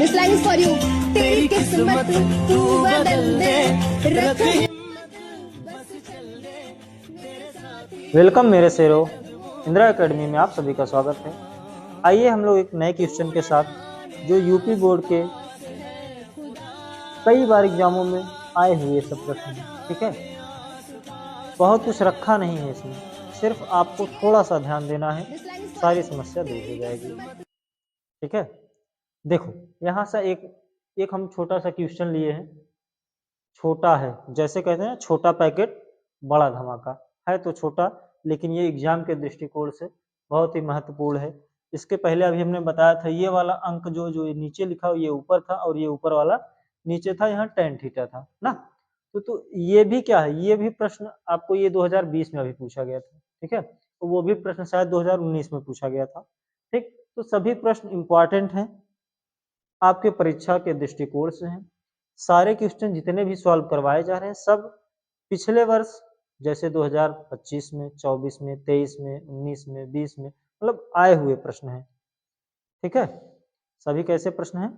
This line is for you. तेरी किस्मत तू बदल दे, रख वेलकम मेरे शेरों, इंदिरा एकेडमी में आप सभी का स्वागत है। आइए हम लोग एक नए क्वेश्चन के साथ जो यूपी बोर्ड के कई बार एग्जामों में आए हुए सब प्रश्न हैं, ठीक है। बहुत कुछ रखा नहीं है इसमें, सिर्फ आपको थोड़ा सा ध्यान देना है, सारी समस्या दूर हो जाएगी, ठीक है। देखो यहाँ से एक हम छोटा सा क्वेश्चन लिए हैं। छोटा है, जैसे कहते हैं छोटा पैकेट बड़ा धमाका, है तो छोटा लेकिन ये एग्जाम के दृष्टिकोण से बहुत ही महत्वपूर्ण है। इसके पहले अभी हमने बताया था ये वाला अंक जो ये नीचे लिखा ये ऊपर था और ये ऊपर वाला नीचे था, यहाँ tan थीटा था ना। तो ये भी क्या है, ये भी प्रश्न आपको ये 2020 में अभी पूछा गया था, ठीक है। तो वो भी प्रश्न शायद 2019 में पूछा गया था, ठीक। तो सभी प्रश्न इंपॉर्टेंट हैं, आपके परीक्षा के दृष्टिकोण से हैं। सारे क्वेश्चन जितने भी सॉल्व करवाए जा रहे हैं सब पिछले वर्ष जैसे 2025 में, 24 में, 23 में, 19 में, 20 में मतलब आए हुए प्रश्न हैं, ठीक है। सभी कैसे प्रश्न हैं,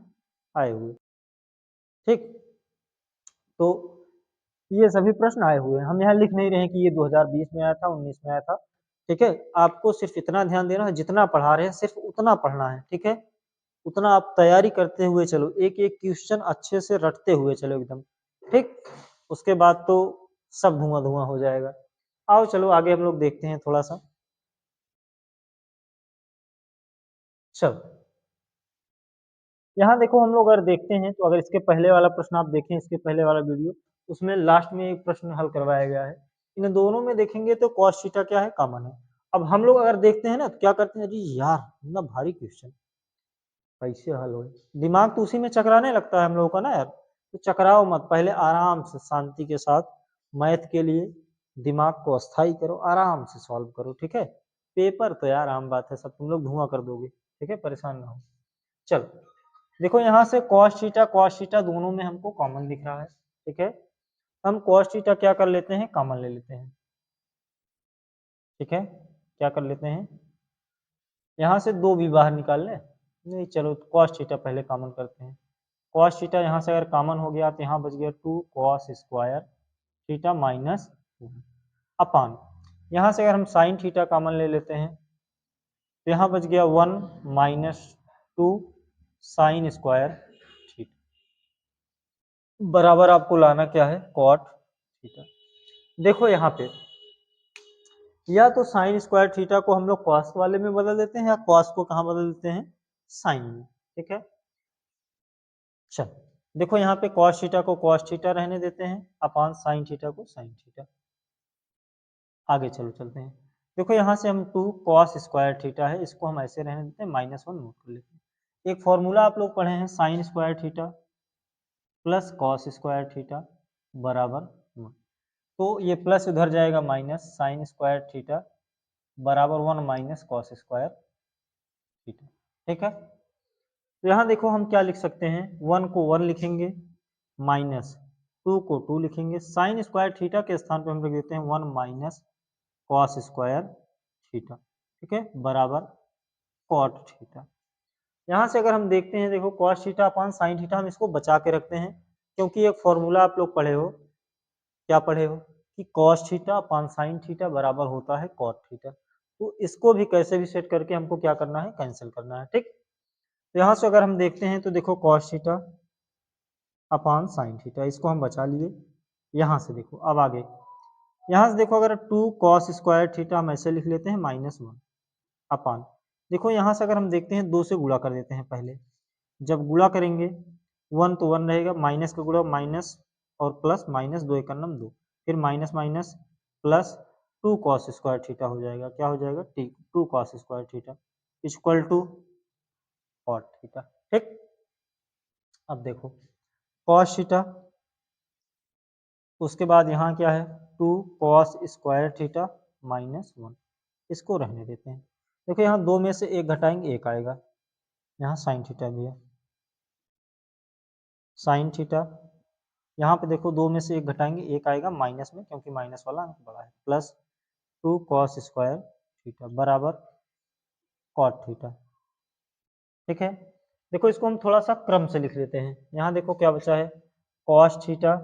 आए हुए, ठीक। तो ये सभी प्रश्न आए हुए हैं, हम यहाँ लिख नहीं रहे हैं कि ये 2020 में आया था, 19 में आया था, ठीक है। आपको सिर्फ इतना ध्यान देना है, जितना पढ़ा रहे हैं सिर्फ उतना पढ़ना है, ठीक है। उतना आप तैयारी करते हुए चलो, एक एक क्वेश्चन अच्छे से रटते हुए चलो एकदम, ठीक। उसके बाद तो सब धुआं धुआं हो जाएगा। आओ चलो आगे हम लोग देखते हैं थोड़ा सा। चलो यहाँ देखो हम लोग अगर देखते हैं तो अगर इसके पहले वाला प्रश्न आप देखें, इसके पहले वाला वीडियो, उसमें लास्ट में एक प्रश्न हल करवाया गया है। इन दोनों में देखेंगे तो cos थीटा क्या है, कॉमन है। अब हम लोग अगर देखते हैं ना तो क्या करते हैं, अरे यार इतना भारी क्वेश्चन कैसे हल हो, दिमाग तो उसी में चकराने लगता है हम लोगों का ना यार। तो चकराओ मत, पहले आराम से शांति के साथ मैथ के लिए दिमाग को अस्थाई करो, आराम से सॉल्व करो, ठीक है। पेपर तो यार आम बात है, सब तुम लोग धुआं कर दोगे, ठीक है, परेशान ना हो। चलो देखो यहाँ से cos थीटा दोनों में हमको कॉमन दिख रहा है, ठीक है। हम cos थीटा क्या कर लेते हैं, कॉमन ले लेते हैं, ठीक है। क्या कर लेते हैं, यहाँ से दो भी बाहर निकाल ले, नहीं चलो cos थीटा पहले कॉमन करते हैं। cos थीटा यहाँ से अगर कॉमन हो गया तो यहाँ बच गया 2 cos स्क्वायर थीटा माइनस अपान, यहाँ से अगर हम sin थीटा कॉमन ले लेते हैं तो यहाँ बच गया 1 माइनस 2 sin स्क्वायर थीटा, बराबर आपको लाना क्या है, cot थीटा। देखो यहाँ पे या तो साइन स्क्वायर थीटा को हम लोग cos वाले में बदल देते हैं या cos को कहाँ बदल देते हैं, साइन में, ठीक है। चल देखो यहाँ पे cos थीटा को cos थीटा रहने देते हैं, अपान साइन थीटा को साइन थीटा। आगे चलो चलते हैं। देखो यहाँ से हम 2 cos स्क्वायर थीटा है, इसको हम ऐसे रहने देते हैं, -1 नोट कर लेते हैं। एक फॉर्मूला आप लोग पढ़े हैं, sine square theta plus cos square theta बराबर 1। तो ये प्लस उधर जाएगा माइनस, साइन स्क्वायर थीटा बराबर 1 माइनस कॉस स्क्वायर थीटा, ठीक है। तो यहाँ देखो हम क्या लिख सकते हैं, 1 को 1 लिखेंगे, माइनस 2 को 2 लिखेंगे, साइन स्क्वायर थीटा के स्थान पे हम लिख देते हैं 1 माइनस कॉस स्क्वायर थीटा, ठीक है, बराबर कॉट थीटा। यहाँ से अगर हम देखते हैं, देखो cos theta upon sine theta हम इसको बचा के रखते हैं, क्योंकि एक फॉर्मूला आप लोग पढ़े हो, क्या पढ़े हो कि cos theta upon sine theta बराबर होता है cot थीटा। तो इसको भी कैसे भी सेट करके हमको क्या करना है, कैंसिल करना है, ठीक। तो यहाँ से अगर हम देखते हैं तो देखो cos theta upon sine theta, इसको हम बचा लिए। यहाँ से देखो अब आगे, यहाँ से देखो अगर 2 cos स्क्वायर थीटा हम ऐसे लिख लेते हैं -1 अपान, देखो यहाँ से अगर हम देखते हैं 2 से गुणा कर देते हैं पहले, जब गुणा करेंगे 1 तो 1 रहेगा, माइनस का गुणा माइनस और प्लस, माइनस 2 एकम 2, फिर minus minus plus 2 cos square theta हो जाएगा, क्या हो जाएगा, 2 cos square theta equal to cot theta, ठीक। अब देखो cos थीटा, उसके बाद यहाँ क्या है 2 cos स्क्वायर थीटा -1, इसको रहने देते हैं। देखो यहाँ 2 में से 1 घटाएंगे 1 आएगा, यहाँ साइन थीटा भी है, साइन थीटा, यहाँ पे देखो 2 में से 1 घटाएंगे 1 आएगा माइनस में, क्योंकि माइनस वाला अंक बड़ा है, प्लस 2 cos स्क्वायर थीटा बराबर cot थीटा, ठीक है। देखो इसको हम थोड़ा सा क्रम से लिख लेते हैं। यहाँ देखो क्या बचा है, कॉस थीटा,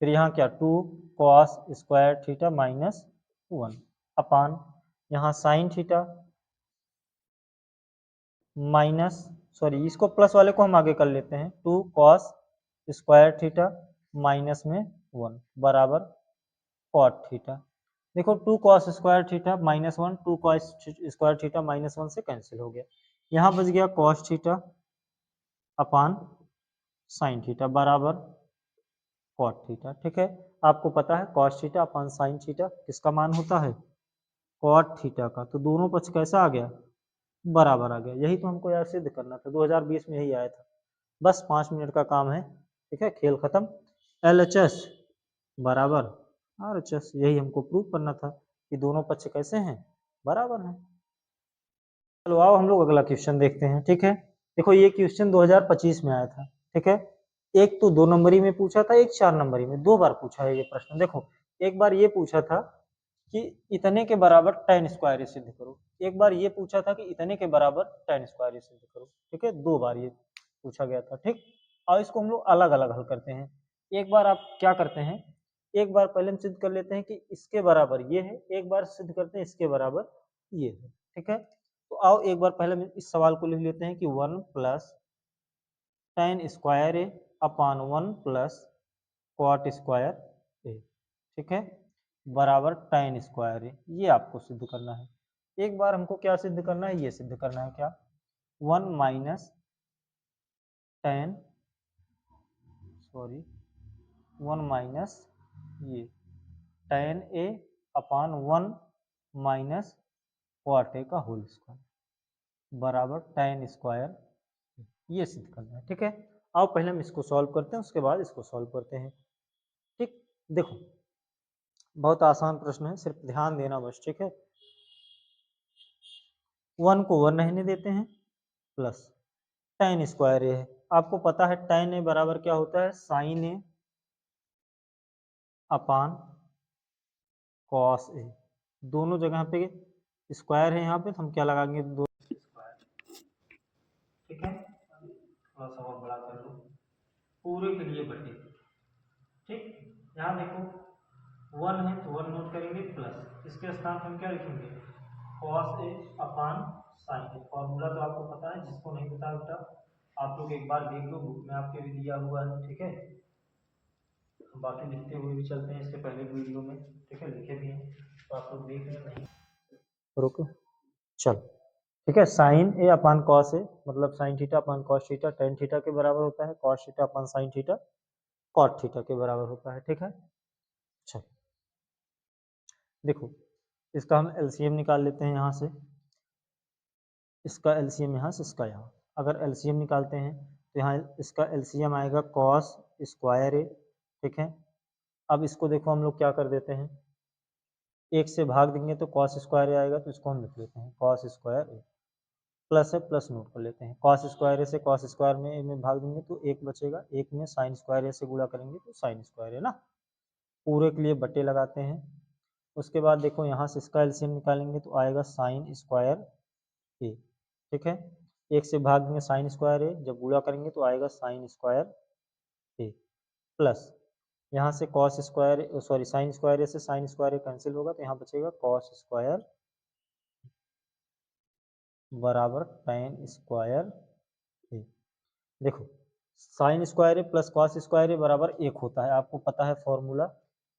फिर यहाँ क्या 2 कॉस स्क्वायर थीटा माइनस 1 अपान यहाँ साइन थीटा माइनस, सॉरी इसको प्लस वाले को हम आगे कर लेते हैं, 2 कॉस स्क्वायर थीटा माइनस में 1 बराबर कॉट थीटा। देखो 2 cos square theta minus 1, 2 cos square theta minus 1 से कैंसिल हो गया। यहाँ बच गया cos theta upon sine theta बराबर कॉट थीटा। ठीक है, आपको पता है cos theta upon sine theta किसका मान होता है, कॉट थीटा का। तो दोनों पक्ष कैसा आ गया, बराबर आ गया। यही तो हमको यार सिद्ध करना था, 2020 में यही आया था। बस 5 मिनट का काम है, ठीक है, खेल खत्म। LHS बराबर RHS, यही हमको प्रूव करना था कि दोनों पक्ष कैसे हैं, बराबर हैं। चलो आओ हम लोग अगला क्वेश्चन देखते हैं। ठीक है, देखो ये क्वेश्चन 2025 में आया था। ठीक है, एक तो 2 नंबरी में पूछा था, एक 4 नंबरी में, 2 बार पूछा है ये प्रश्न। देखो एक बार ये पूछा था कि इतने के बराबर tan स्क्वायर सिद्ध करो, एक बार ये पूछा था कि इतने के बराबर tan स्क्वायर सिद्ध करो। ठीक है, 2 बार ये पूछा गया था। ठीक, और इसको हम लोग अलग अलग हल करते हैं। एक बार आप क्या करते हैं, एक बार पहले हम सिद्ध कर लेते हैं कि इसके बराबर ये है, एक बार सिद्ध करते हैं इसके बराबर ये है। ठीक है, तो आओ एक बार पहले हम इस सवाल को लिख लेते हैं कि 1 प्लस tan स्क्वायर ए अपान 1 प्लस कॉट स्क्वायर ए। ठीक है, बराबर tan स्क्वायर ए, ये आपको सिद्ध करना है। एक बार हमको क्या सिद्ध करना है, ये सिद्ध करना है क्या, 1 माइनस tan, सॉरी 1 माइनस ये tan A upon 1 minus cot A का होल स्क्वायर बराबर tan स्क्वायर, ये सिद्ध करना है। ठीक है, आओ पहले हम इसको सॉल्व करते हैं, उसके बाद इसको सॉल्व करते हैं। ठीक, देखो बहुत आसान प्रश्न है, सिर्फ ध्यान देना बस। ठीक है, 1 को 1 रहने देते हैं प्लस tan स्क्वायर ए है, आपको पता है tan ए बराबर क्या होता है, साइन ए अपान कॉस ए। दोनों जगह पे स्क्वायर है, यहाँ पे तो हम क्या लगाएंगे, 2 स्क्वायर। ठीक है, थोड़ा सा और बड़ा कर लो, पूरे के लिए बटे। ठीक, यहाँ देखो 1 है तो 1 नोट करेंगे प्लस इसके स्थान पर हम क्या लिखेंगे, cos A upon sign A. Formula तो आपको पता है, जिसको नहीं पता बेटा आप लोग एक बार देख लो, बुक में आपके भी दिया हुआ है। ठीक है, बाकी लिखते हुए भी चलते हैं इससे पहले वीडियो में। ठीक है, लिखे भी हैं तो आप लोग देख लें, नहीं रुको चल। ठीक है, sign A upon cos A मतलब sine theta upon cos theta tan theta के बराबर होता है, cos theta upon sine theta cot theta के बराबर होता है। ठीक है, चल देखो इसका हम एलसीएम निकाल लेते हैं, यहाँ से इसका एलसीएम यहाँ से इसका यहाँ, अगर एलसीएम निकालते हैं तो यहाँ इसका एलसीएम आएगा कॉस स्क्वायर ए। ठीक है, अब इसको देखो हम लोग क्या कर देते हैं, एक से भाग देंगे तो कॉस स्क्वायर ए आएगा, तो इसको हम लिख लेते हैं कॉस स्क्वायर ए, प्लस है प्लस नोट कर लेते हैं, कॉस स्क्वायर ए से कॉस स्क्वायर में ए में भाग देंगे तो एक बचेगा, एक में साइन स्क्वायर ए से गुणा करेंगे तो साइन स्क्वायर है ना, पूरे के लिए बटे लगाते हैं। उसके बाद देखो यहाँ से इसका एलसीएम निकालेंगे तो आएगा साइन स्क्वायर ए। ठीक है, एक से भाग देंगे साइन स्क्वायर ए, जब गुणा करेंगे तो आएगा साइन स्क्वायर ए, प्लस यहाँ से cos square, sorry sine square A से साइन स्क्वायर ए कैंसिल होगा तो यहाँ बचेगा कॉस स्क्वायर बराबर tan स्क्वायर ए। देखो sine square A plus cos square A बराबर 1 होता है, आपको पता है फॉर्मूला,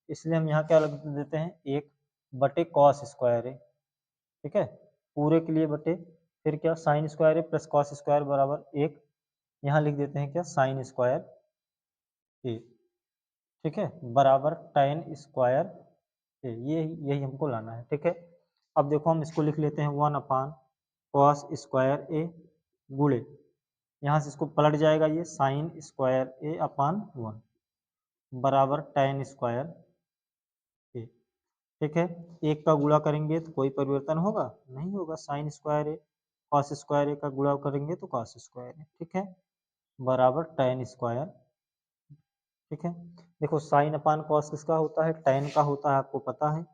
इसलिए हम यहाँ क्या लग देते हैं, 1 बटे कॉस स्क्वायर ए। ठीक है, पूरे के लिए बटे, फिर क्या sign square A plus cos square बराबर 1, यहाँ लिख देते हैं क्या साइन स्क्वायर ए। ठीक है, बराबर tan स्क्वायर ए, ये यही हमको लाना है। ठीक है, अब देखो हम इसको लिख लेते हैं 1 अपान कॉस स्क्वायर ए गुणे, यहाँ से इसको पलट जाएगा ये साइन स्क्वायर ए अपान 1 बराबर tan स्क्वायर ए। ठीक है, एक का गुणा करेंगे तो कोई परिवर्तन होगा, नहीं होगा, साइन स्क्वायर ए कॉस स्क्वायर ए का गुणा करेंगे तो कॉस स्क्वायर ए। ठीक है, बराबर tan स्क्वायर। ठीक है, देखो साइन अपान कॉस किसका होता है, tan का होता है, आपको पता है,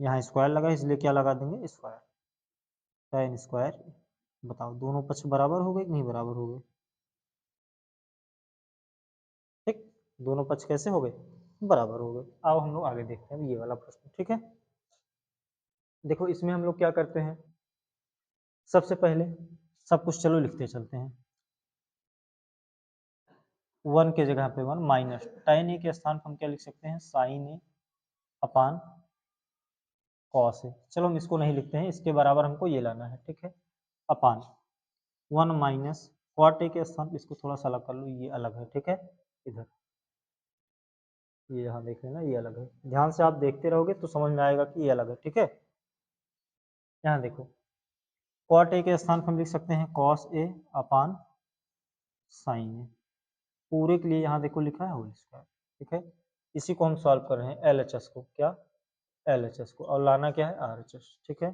यहाँ स्क्वायर लगा इसलिए क्या लगा देंगे, स्क्वायर tan स्क्वायर। बताओ दोनों पक्ष बराबर हो गए कि नहीं बराबर हो गए? ठीक, दोनों पक्ष कैसे हो गए? बराबर हो गए। अब हम लोग आगे देखते हैं ये वाला प्रश्न, ठीक है। देखो इसमें हम लोग क्या करते हैं, सबसे पहले सब कुछ चलो लिखते चलते हैं। 1 के जगह पे 1 माइनस tan ए के स्थान पर हम क्या लिख सकते हैं, sin ए अपान cos ए। चलो हम इसको नहीं लिखते हैं, इसके बराबर हमको ये लाना है, ठीक है, अपान 1 माइनस cot ए के स्थान पर इसको थोड़ा सा अलग कर लो, ये अलग है, ठीक है, इधर ये यहाँ देख लेना, ये अलग है। ध्यान से आप देखते रहोगे तो समझ में आएगा कि ये अलग है, ठीक है। यहाँ देखो cot ए के स्थान पर हम लिख सकते हैं cos ए अपान sin ए। पूरे के लिए यहाँ देखो लिखा है होल स्क्वायर, ठीक है। इसी को हम सॉल्व कर रहे हैं LHS को, क्या LHS को, और लाना क्या है RHS, ठीक है।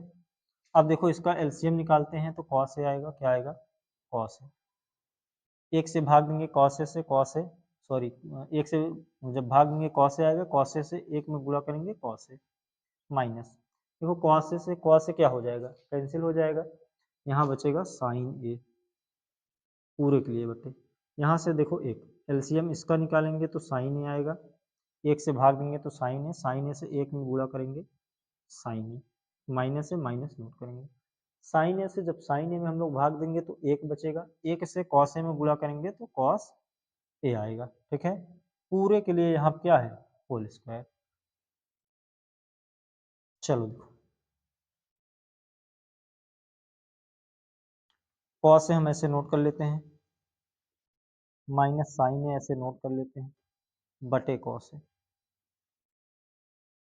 अब देखो इसका LCM निकालते हैं तो cos ए आएगा, क्या आएगा, cos ए। एक से भाग देंगे cos ए से, cos ए सॉरी एक से जब भाग देंगे cos ए आएगा, cos ए से एक में गुणा करेंगे cos ए माइनस, देखो cos ए से cos ए क्या हो जाएगा, कैंसिल हो जाएगा, यहाँ बचेगा sin ए पूरे के लिए बटे, यहाँ से देखो एक LCM इसका निकालेंगे तो sin ए आएगा, एक से भाग देंगे तो sin ए से एक में गुणा करेंगे sin ए, माइनस से माइनस नोट करेंगे, sin ए से जब sin ए में हम लोग भाग देंगे तो एक बचेगा, एक से cos ए में गुणा करेंगे तो cos ए आएगा, ठीक है। पूरे के लिए यहाँ क्या है, होल स्क्वायर। चलो देखो cos ए हम ऐसे नोट कर लेते हैं, माइनस sin ए ऐसे नोट कर लेते हैं, बटे cos ए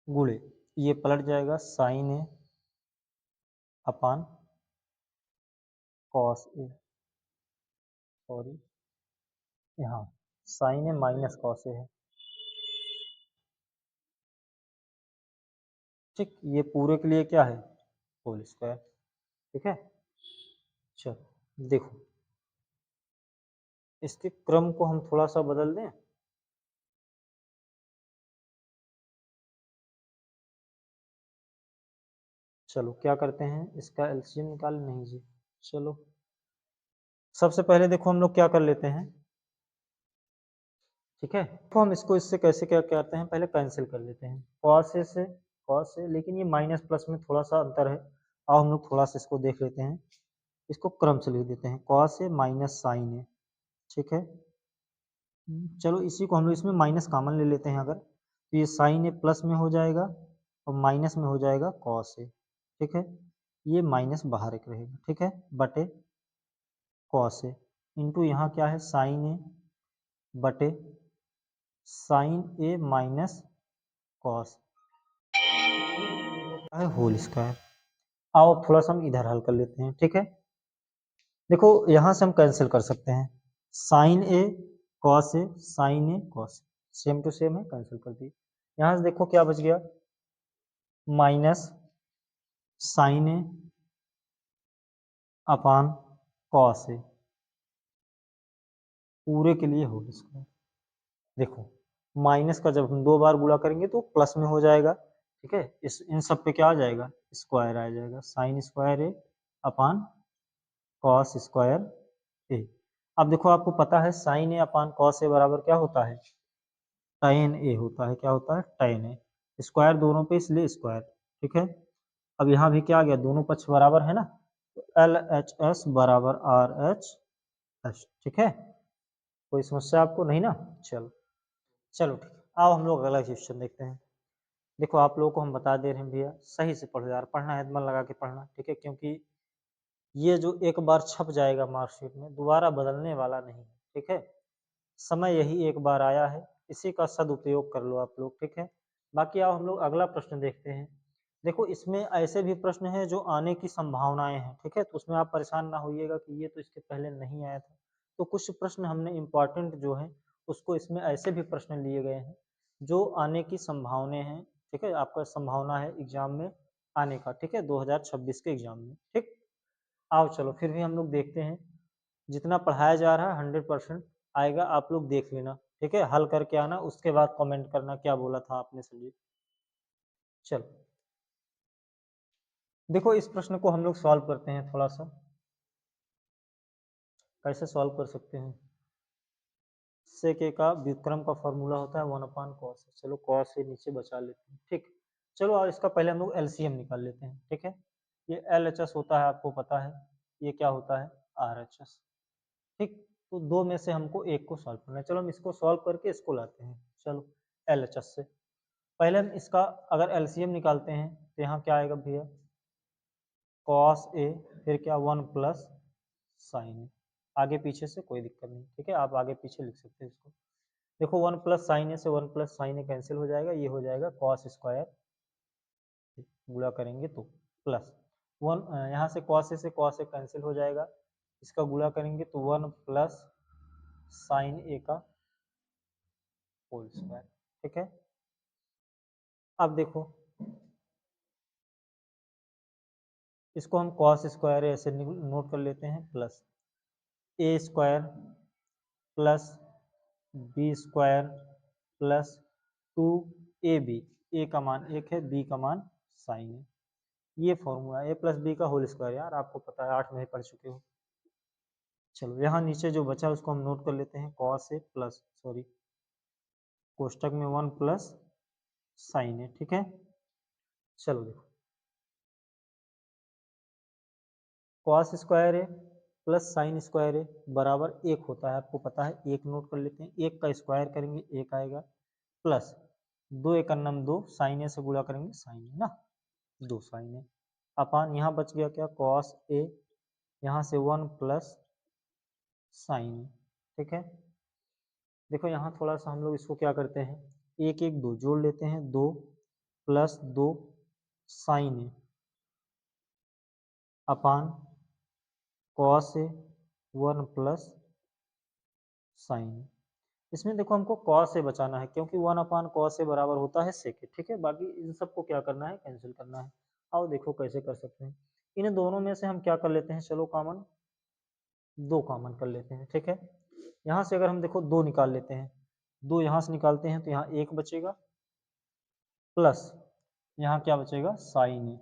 गुणे, ये पलट जाएगा sin ए अपान cos ए, सॉरी यहाँ sin ए माइनस cos ए है, ठीक, ये पूरे के लिए क्या है, होल स्क्वायर, ठीक है। चलो देखो इसके क्रम को हम थोड़ा सा बदल दें, चलो क्या करते हैं, इसका एलसीएम निकाल, नहीं जी, चलो सबसे पहले देखो हम लोग क्या कर लेते हैं, ठीक है, तो हम इसको इससे कैसे क्या करते हैं, पहले कैंसिल कर लेते हैं cos ए से cos ए, लेकिन ये माइनस प्लस में थोड़ा सा अंतर है, और हम लोग थोड़ा सा इसको देख लेते हैं, इसको क्रम से लिख देते हैं cos ए माइनस साइन ए, ठीक है। चलो इसी को हम लोग इसमें माइनस कॉमन ले लेते हैं अगर, तो ये साइन ए प्लस में हो जाएगा और माइनस में हो जाएगा कॉस ए, ठीक है, ये माइनस बाहर एक रहेगा, ठीक है, बटे कॉस ए इंटू यहाँ क्या है साइन ए बटे साइन ए माइनस कॉस है होल स्क्वायर। आओ थोड़ा सा हम इधर हल कर लेते हैं, ठीक है। देखो यहाँ से हम कैंसिल कर सकते हैं sine A cos A, sine A cos, same to same है, कैंसिल कर दिए। यहाँ से देखो क्या बच गया, minus sine A upon cos A पूरे के लिए होल स्क्वायर। देखो माइनस का जब हम दो बार गुणा करेंगे तो प्लस में हो जाएगा, ठीक है, इस इन सब पे क्या आ जाएगा, स्क्वायर आ जाएगा, साइन स्क्वायर ए अपान कॉस स्क्वायर ए। अब देखो आपको पता है साइन ए अपान कॉस ए बराबर क्या होता है, tan ए होता है, क्या होता है tan ए, स्क्वायर दोनों पे इसलिए स्क्वायर, ठीक है। अब यहाँ भी क्या आ गया, दोनों पक्ष बराबर है ना, तो LHS बराबर RHS, ठीक है, कोई समस्या आपको नहीं ना, चलो चलो ठीक है। आओ हम लोग अगला क्वेश्चन देखते हैं। देखो आप लोगों को हम बता दे रहे हैं भैया, सही से पढ़ो यार, पढ़ना है मन लगा के पढ़ना, ठीक है, क्योंकि ये जो एक बार छप जाएगा मार्कशीट में दोबारा बदलने वाला नहीं है, ठीक है, समय यही एक बार आया है, इसी का सदुपयोग कर लो आप लोग, ठीक है। बाकी आओ हम लोग अगला प्रश्न देखते हैं। देखो इसमें ऐसे भी प्रश्न हैं जो आने की संभावनाएं हैं, ठीक है, तो उसमें आप परेशान ना होइएगा कि ये तो इसके पहले नहीं आया था, तो कुछ प्रश्न हमने इम्पोर्टेंट जो है उसको इसमें ऐसे भी प्रश्न लिए गए हैं जो आने की संभावनाएं हैं, ठीक है, आपका संभावना है एग्जाम में आने का, ठीक है, 2026 के एग्जाम में, ठीक। आओ चलो फिर भी हम लोग देखते हैं, जितना पढ़ाया जा रहा है 100% आएगा, आप लोग देख लेना, ठीक है, हल करके आना, उसके बाद कमेंट करना क्या बोला था आपने सर जी। चलो देखो इस प्रश्न को हम लोग सॉल्व करते हैं थोड़ा सा, कैसे सॉल्व कर सकते हैं? सेक ए का व्युत्क्रम का फॉर्मूला होता है 1/cos। चलो cos ए नीचे बचा लेते हैं, ठीक। चलो और इसका पहले हम लोग एलसीएम निकाल लेते हैं, ठीक है। ये एलएचएस होता है, आपको पता है। ये क्या होता है? आरएचएस, ठीक। तो दो में से हमको एक को सॉल्व करना है। चलो हम इसको सॉल्व करके इसको लाते हैं। चलो एलएचएस से पहले हम इसका अगर एलसीएम निकालते हैं तो यहाँ क्या आएगा भैया? कॉस ए, फिर क्या 1 प्लस साइन ए। आगे पीछे से कोई दिक्कत नहीं, ठीक है, आप आगे पीछे लिख सकते हैं इसको। देखो 1 प्लस साइन ए से 1 प्लस साइन ए कैंसिल हो जाएगा, ये हो जाएगा कॉस स्क्वायर, गुणा करेंगे तो प्लस 1, यहाँ से कॉस ए कैंसिल हो जाएगा, इसका गुणा करेंगे तो 1 प्लस साइन ए का होल स्क्वायर, ठीक है। अब देखो इसको हम कॉस स्क्वायर ऐसे नोट कर लेते हैं, plus A square plus B square plus 2ab, A का मान 1 है, बी का मान साइन है। ये फॉर्मूला ए प्लस बी का होल स्क्वायर, यार आपको पता है 8 में ही पढ़ चुके हो। चलो यहाँ नीचे जो बचा उसको हम नोट कर लेते हैं, कॉस ए प्लस सॉरी कोष्टक में 1 प्लस साइन है, ठीक है। चलो देखो कॉस स्क्वायर है प्लस साइन स्क्वायर है बराबर 1 होता है, आपको पता है। 1 नोट कर लेते हैं, 1 का स्क्वायर करेंगे 1 आएगा, प्लस 2 एक अन्नम 2, साइन ए से गुणा करेंगे साइन ए ना, 2 साइन ए अपान यहाँ बच गया क्या? कॉस ए, यहाँ से 1 प्लस साइन ए, ठीक है। देखो यहाँ थोड़ा सा हम लोग इसको क्या करते हैं, 1 1 2 जोड़ लेते हैं, 2 plus 2 sign A upon cos A 1 plus sign. इसमें देखो हमको कॉस से बचाना है क्योंकि 1/cos से बराबर होता है सेक, ठीक है। बाकी इन सबको क्या करना है? कैंसिल करना है। आओ देखो कैसे कर सकते हैं। इन दोनों में से हम क्या कर लेते हैं? चलो कॉमन, 2 कॉमन कर लेते हैं, ठीक है। यहाँ से अगर हम देखो 2 निकाल लेते हैं, 2 यहाँ से निकालते हैं तो यहाँ 1 बचेगा, प्लस यहाँ क्या बचेगा? साइन ए,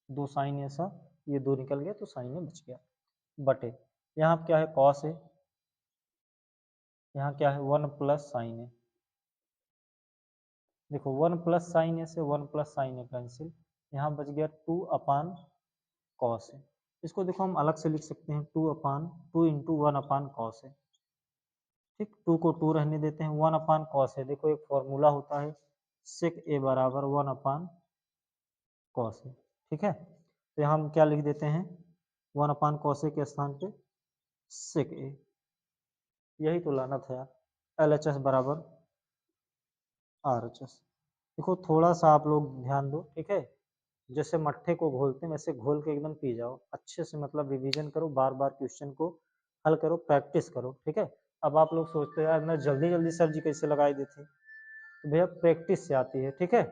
2 साइन ऐसा, ये 2 निकल गया तो साइन ए बच गया, बटे यहाँ क्या है? कॉस है, यहाँ क्या है? 1 प्लस साइन है। देखो 1 प्लस साइन ए से 1 प्लस साइन ए कैंसिल, यहाँ बच गया 2/cos है। इसको देखो हम अलग से लिख सकते हैं, 2 इंटू 1/cos है, ठीक। 2 को 2 रहने देते हैं, 1/cos है। देखो एक फॉर्मूला होता है सेक ए बराबर 1/cos है, ठीक है। तो यहाँ हम क्या लिख देते हैं? 1/cos के स्थान पे सेक ए, यही तो लाना था यार। LHS बराबर RHS। देखो थोड़ा सा आप लोग ध्यान दो, ठीक है। जैसे मट्ठे को घोलते हैं वैसे घोल के एकदम पी जाओ, अच्छे से मतलब रिवीजन करो, बार बार क्वेश्चन को हल करो, प्रैक्टिस करो, ठीक है। अब आप लोग सोचते हो यार मैं जल्दी जल्दी सर जी कैसे लगाई देते, तो भैया प्रैक्टिस से आती है, ठीक है।